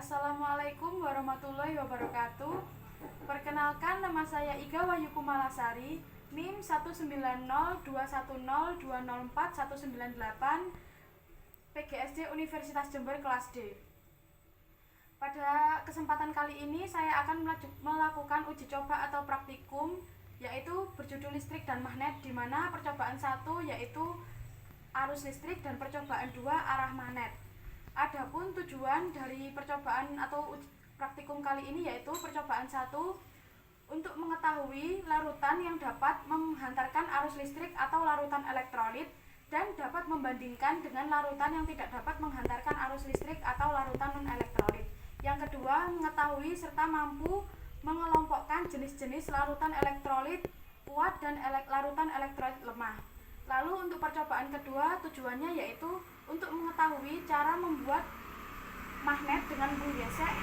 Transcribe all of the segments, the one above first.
Assalamualaikum warahmatullahi wabarakatuh. Perkenalkan, nama saya Iga Wahyu Kumalasari, NIM 1902102041198, PGSD Universitas Jember kelas D. Pada kesempatan kali ini saya akan melakukan uji coba atau praktikum, yaitu berjudul listrik dan magnet, di mana percobaan 1 yaitu arus listrik dan percobaan 2 arah magnet. Adapun tujuan dari percobaan atau praktikum kali ini yaitu percobaan 1 untuk mengetahui larutan yang dapat menghantarkan arus listrik atau larutan elektrolit, dan dapat membandingkan dengan larutan yang tidak dapat menghantarkan arus listrik atau larutan non-elektrolit. Yang kedua, mengetahui serta mampu mengelompokkan jenis-jenis larutan elektrolit kuat dan larutan elektrolit lemah. Lalu untuk percobaan kedua, tujuannya yaitu untuk mengetahui cara membuat magnet dengan penggesek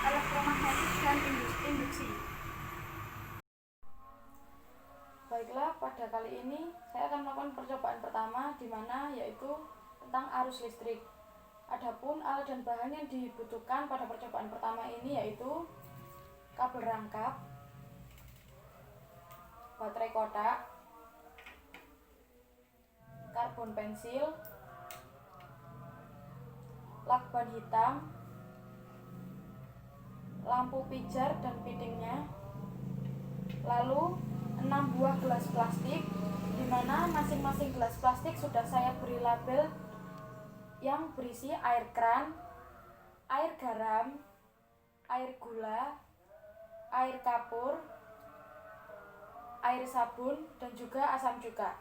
elektromagnetik dan induksi. Baiklah, pada kali ini saya akan melakukan percobaan pertama, di mana yaitu tentang arus listrik. Adapun alat dan bahan yang dibutuhkan pada percobaan pertama ini yaitu kabel rangkap, baterai kotak, karbon pensil, lakban hitam, lampu pijar dan fittingnya, lalu 6 buah gelas plastik, di mana masing-masing gelas plastik sudah saya beri label yang berisi air kran, air garam, air gula, air kapur, air sabun, dan juga asam cuka.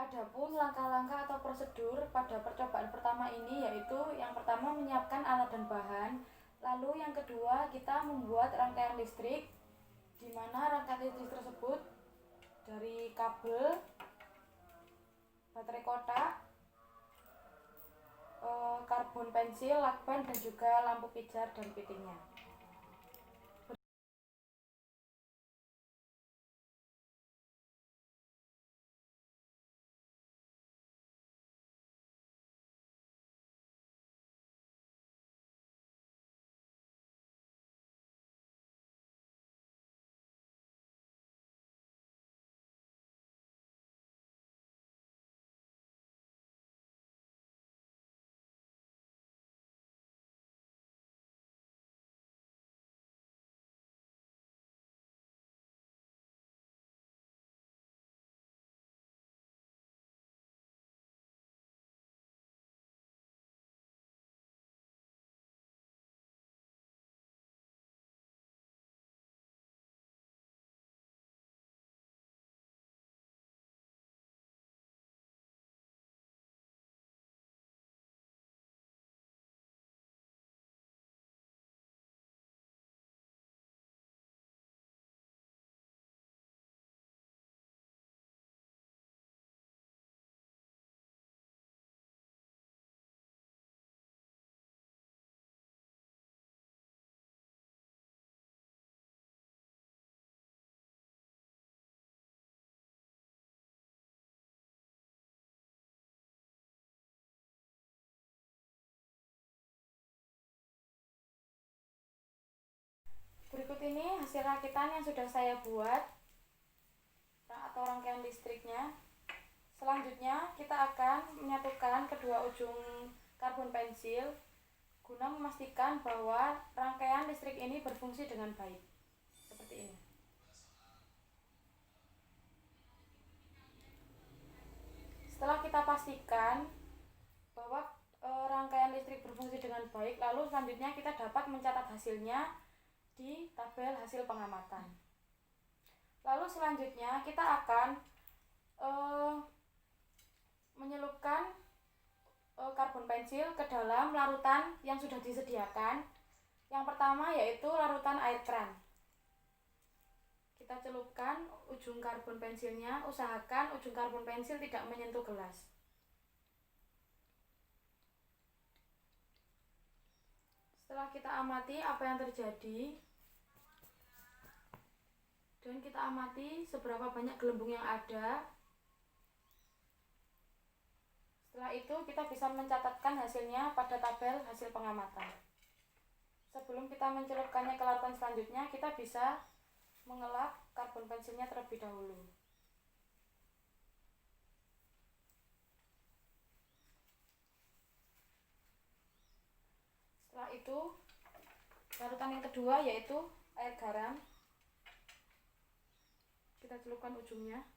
Adapun langkah-langkah atau prosedur pada percobaan pertama ini yaitu yang pertama menyiapkan alat dan bahan, lalu yang kedua kita membuat rangkaian listrik, di mana rangkaian listrik tersebut dari kabel, baterai kotak, karbon pensil, lakban, dan juga lampu pijar dan fittingnya. Berikut ini hasil rakitan yang sudah saya buat atau rangkaian listriknya. Selanjutnya kita akan menyatukan kedua ujung karbon pensil guna memastikan bahwa rangkaian listrik ini berfungsi dengan baik. Seperti ini. Setelah kita pastikan bahwa rangkaian listrik berfungsi dengan baik, lalu selanjutnya kita dapat mencatat hasilnya di tabel hasil pengamatan. Lalu selanjutnya kita akan menyelupkan karbon pensil ke dalam larutan yang sudah disediakan. Yang pertama yaitu larutan air kran. Kita celupkan ujung karbon pensilnya, usahakan ujung karbon pensil tidak menyentuh gelas. Setelah kita amati apa yang terjadi, dan kita amati seberapa banyak gelembung yang ada. Setelah itu kita bisa mencatatkan hasilnya pada tabel hasil pengamatan. Sebelum kita mencelupkannya ke larutan selanjutnya, kita bisa mengelap karbon pensilnya terlebih dahulu. Setelah itu, larutan yang kedua yaitu air garam. Kita celupkan ujungnya.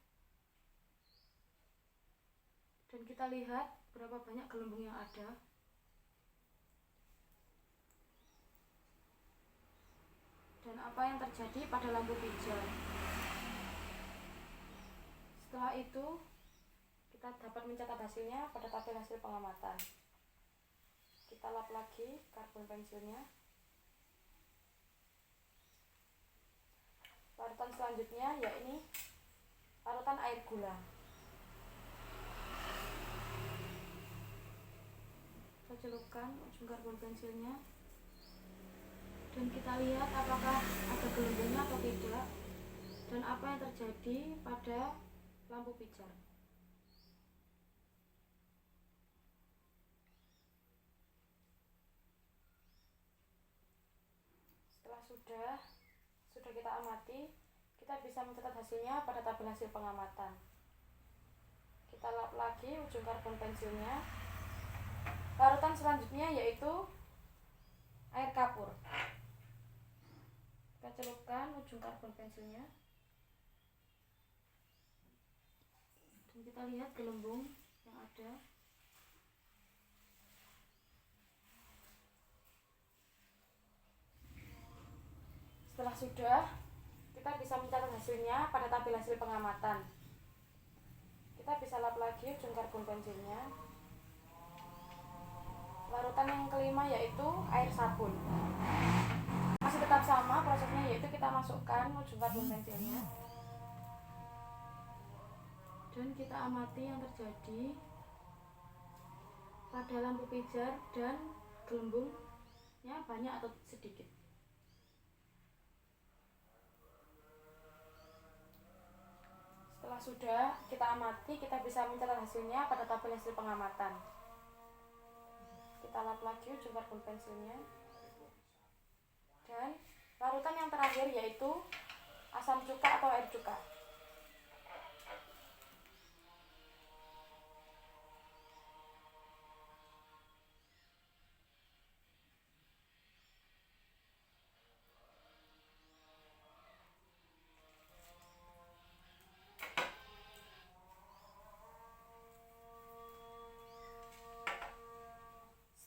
Dan kita lihat berapa banyak gelembung yang ada. Dan apa yang terjadi pada lampu pijar. Setelah itu, kita dapat mencatat hasilnya pada tabel hasil pengamatan. Kita lap lagi karbon pensilnya. Larutan selanjutnya yakni larutan air gula. Kita celupkan ujung karbon pensilnya dan kita lihat apakah ada gelembungnya atau tidak dan apa yang terjadi pada lampu pijar. Setelah sudah kita amati, kita bisa mencatat hasilnya pada tabel hasil pengamatan. Kita lap lagi ujung karbon pensilnya. Larutan selanjutnya yaitu air kapur. Kita celupkan ujung karbon pensilnya dan kita lihat gelembung yang ada. Setelah sudah, kita bisa mencatat hasilnya pada tabel hasil pengamatan. Kita bisa lap lagi ujung karbon pensilnya. Larutan yang kelima yaitu air sabun. Masih tetap sama prosesnya, yaitu kita masukkan ujung karbon pensilnya dan kita amati yang terjadi pada lampu pijar dan gelembungnya banyak atau sedikit. Setelah sudah kita amati, kita bisa mencatat hasilnya pada tabel hasil pengamatan. Kita lap lagi ujung karbon pensilnya. Dan larutan yang terakhir yaitu asam cuka atau air cuka.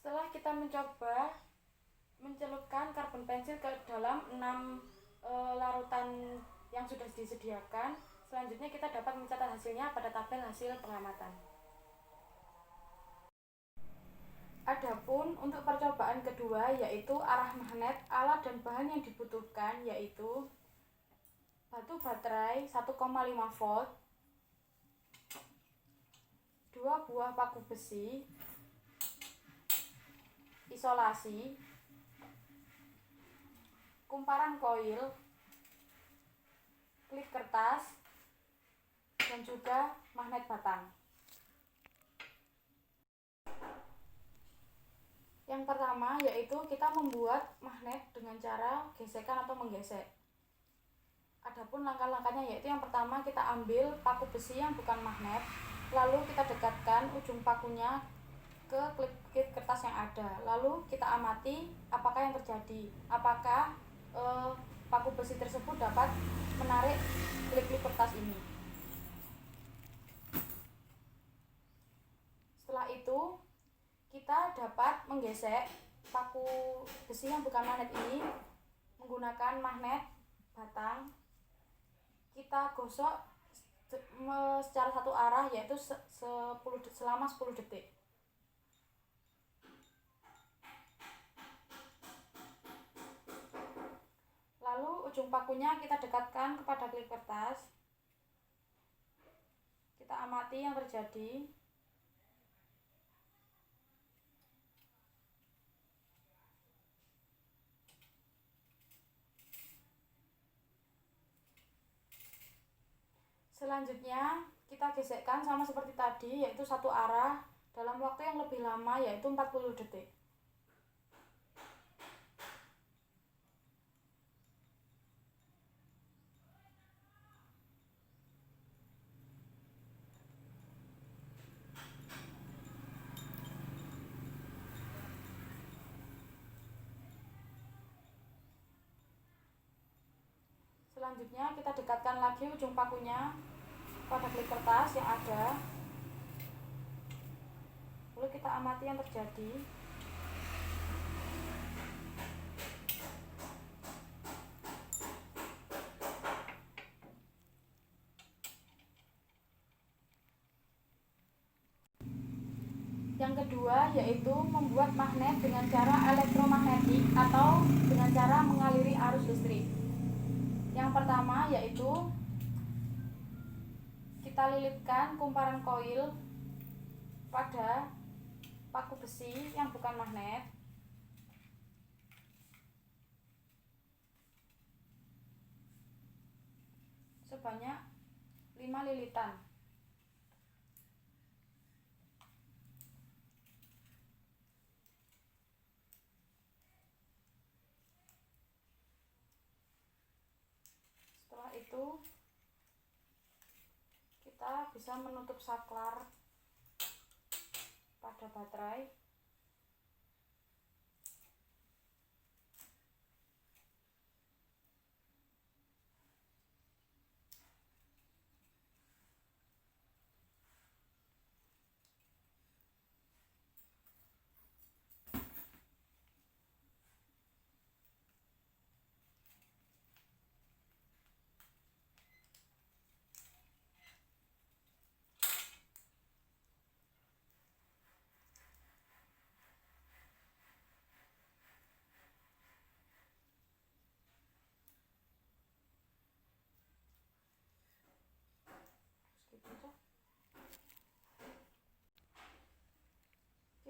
Setelah kita mencoba mencelupkan karbon pensil ke dalam 6 larutan yang sudah disediakan, selanjutnya kita dapat mencatat hasilnya pada tabel hasil pengamatan. Adapun untuk percobaan kedua yaitu arah magnet, alat dan bahan yang dibutuhkan yaitu batu baterai 1,5 volt, 2 buah paku besi, isolasi, kumparan koil, klip kertas, dan juga magnet batang. Yang pertama yaitu kita membuat magnet dengan cara gesekan atau menggesek. Adapun langkah-langkahnya yaitu yang pertama kita ambil paku besi yang bukan magnet, lalu kita dekatkan ujung pakunya ke klip kertas yang ada, lalu kita amati apakah yang terjadi, apakah paku besi tersebut dapat menarik klip kertas ini. Setelah itu kita dapat menggesek paku besi yang bukan magnet ini menggunakan magnet batang. Kita gosok secara satu arah yaitu selama 10 detik. Lalu ujung pakunya kita dekatkan kepada klip kertas. Kita amati yang terjadi. Selanjutnya kita gesekkan sama seperti tadi, yaitu satu arah dalam waktu yang lebih lama, yaitu 40 detik. Selanjutnya kita dekatkan lagi ujung pakunya pada klip kertas yang ada. Lalu kita amati yang terjadi. Yang kedua yaitu membuat magnet dengan cara elektromagnetik atau dengan cara mengaliri arus listrik. Yang pertama yaitu kita lilitkan kumparan koil pada paku besi yang bukan magnet sebanyak 5 lilitan. Setelah itu kita bisa menutup saklar pada baterai.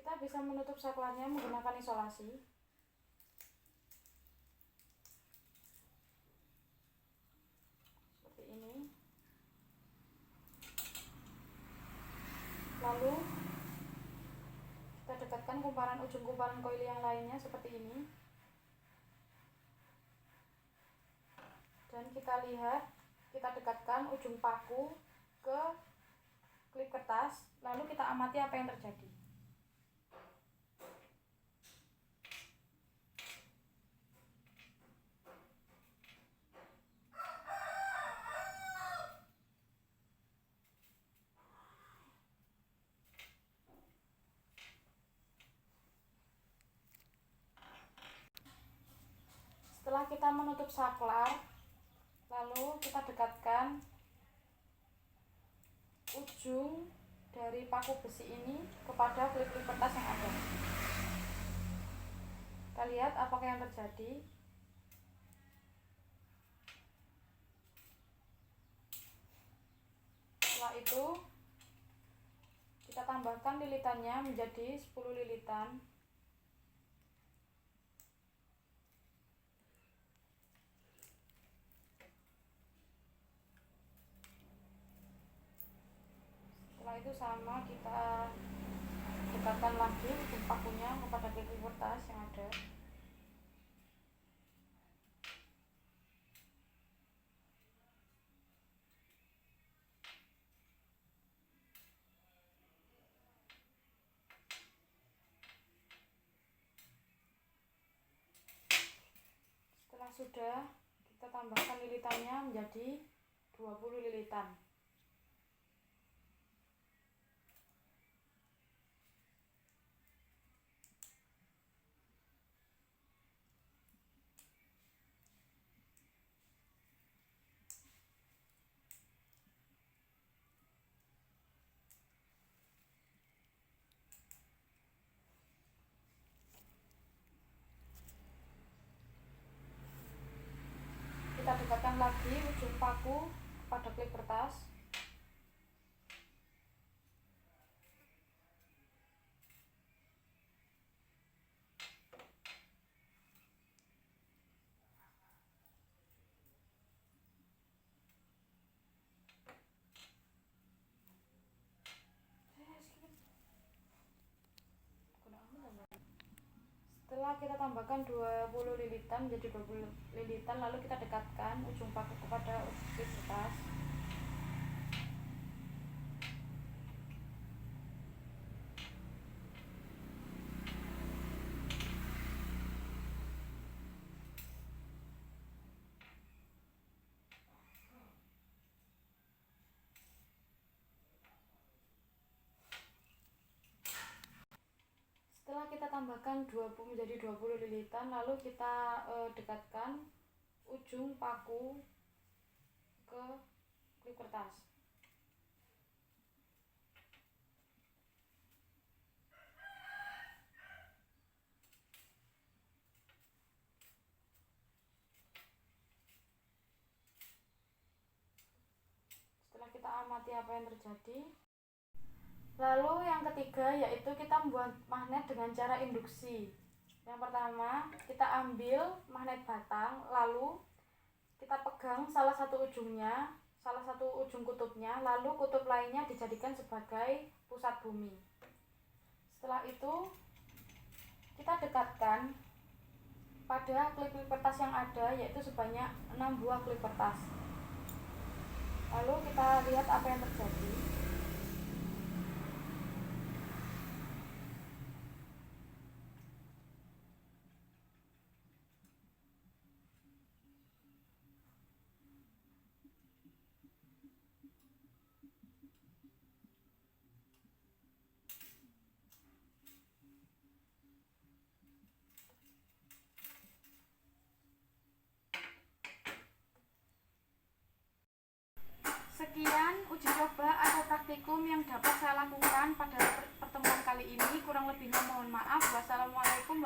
Kita bisa menutup saklarnya menggunakan isolasi. Seperti ini. Lalu kita dekatkan ujung kumparan koil yang lainnya seperti ini. Dan kita lihat, kita dekatkan ujung paku ke klip kertas, lalu kita amati apa yang terjadi. Setelah kita menutup saklar, lalu kita dekatkan ujung dari paku besi ini kepada klip-klip kertas yang ada. Kita lihat apakah yang terjadi. Setelah itu kita tambahkan lilitannya menjadi 10 lilitan. Setelah itu sama, kita dekatkan lagi ujung pakunya kepada klip kertas yang ada. Setelah sudah, kita tambahkan lilitannya menjadi 20 lilitan. Kita dekatkan lagi ujung paku pada klip kertas. kita tambahkan 20 lilitan menjadi 20 lilitan, lalu kita dekatkan ujung paku kepada klip kertas. Setelah kita tambahkan 20 menjadi 20 lilitan, lalu kita dekatkan ujung paku ke klip kertas. Setelah kita amati apa yang terjadi, lalu yang ketiga yaitu kita membuat magnet dengan cara induksi. Yang pertama, kita ambil magnet batang, lalu kita pegang salah satu ujungnya, salah satu ujung kutubnya, lalu kutub lainnya dijadikan sebagai pusat bumi. Setelah itu kita dekatkan pada klip-klip kertas yang ada, yaitu sebanyak 6 buah klip kertas. Lalu kita lihat apa yang terjadi. Sekian uji coba atau praktikum yang dapat saya lakukan pada pertemuan kali ini. Kurang lebihnya mohon maaf. Wassalamualaikum